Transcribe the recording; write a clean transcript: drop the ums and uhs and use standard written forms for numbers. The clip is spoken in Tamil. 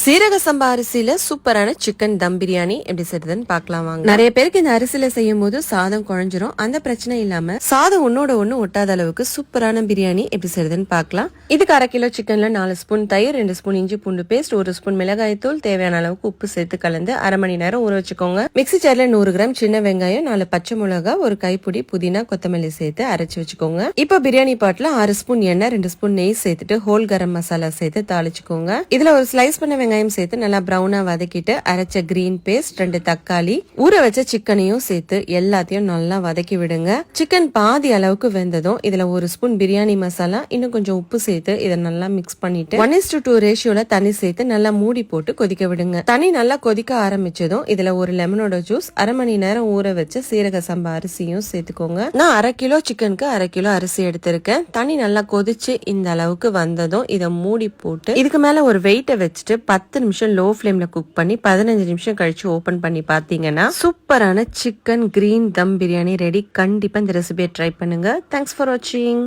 சீரக சம்பா அரிசியில சூப்பரான சிக்கன் தம் பிரியாணி எப்படி செய்யறதுன்னு பார்க்கலாம் வாங்க. நிறைய பேருக்கு இந்த அரிசியில செய்யும் போது சாதம் குழஞ்சிரும். அந்த பிரச்சனை இல்லாம சாதம் ஒன்னோட ஒண்ணு ஒட்டாத அளவுக்கு சூப்பரான பிரியாணி எப்படி செய்யறதுன்னு பார்க்கலாம். இதுக்கு 1/2 கிலோ சிக்கன்ல 4 ஸ்பூன் தயிர், 2 ஸ்பூன் இஞ்சி பூண்டு பேஸ்ட், 1 ஸ்பூன் மிளகாய் தூள், தேவையான அளவுக்கு உப்பு சேர்த்து கலந்து 1/2 மணி நேரம் ஊற வச்சுக்கோங்க. மிக்ஸி ஜார்ல 100 கிராம் சின்ன வெங்காயம், 4 பச்சை மிளகா, ஒரு கைப்பிடி புதினா, கொத்தமல்லி சேர்த்து அரைச்சு வச்சுக்கோங்க. இப்போ பிரியாணி பாட்ல 6 ஸ்பூன் எண்ணெய், 2 ஸ்பூன் நெய் சேர்த்துட்டு ஹோல் கரம் மசாலா சேர்த்து தாளிச்சுக்கோங்க. இதுல ஒரு ஸ்லைஸ் பண்ண வெங்காயம் சேர்த்து நல்லா பிரவுனா வதக்கிட்டு அரைச்ச கிரீன் பேஸ்ட், 2 தக்காளி, ஊற வச்ச சிக்கனையும் சேர்த்து எல்லாத்தையும் நல்லா வதக்கி விடுங்க. சிக்கன் பாதி அளவுக்கு வெந்ததும் இதுல 1 ஸ்பூன் பிரியாணி மசாலா, இன்னும் கொஞ்சம் உப்பு சேர்த்து இதை நல்லா மிக்ஸ் பண்ணிட்டு 1:2 ரேஷியோல தண்ணி சேர்த்து நல்லா மூடி போட்டு கொதிக்க விடுங்க. தண்ணி நல்லா கொதிக்க ஆரம்பிச்சதும் இதுல ஒரு லெமனோட ஜூஸ், 1/2 மணி நேரம் ஊற வச்ச சீரக சம்பா அரிசியும் சேர்த்துக்கோங்க. நான் 1/2 கிலோ சிக்கனுக்கு 1/2 கிலோ அரிசி எடுத்திருக்கேன். தண்ணி நல்லா கொதிச்சு இந்த அளவுக்கு வந்ததும் இதை மூடி போட்டு இதுக்கு மேல ஒரு வெயிட்டை வச்சுட்டு 10 நிமிஷம் லோ ஃப்ளேம்ல குக் பண்ணி 15 நிமிஷம் கழிச்சு ஓபன் பண்ணி பாத்தீங்கன்னா சூப்பரான சிக்கன் கிரீன் தம் பிரியாணி ரெடி. கண்டிப்பா இந்த ரெசிபியை ட்ரை பண்ணுங்க. தேங்க்ஸ் ஃபார் வாட்சிங்.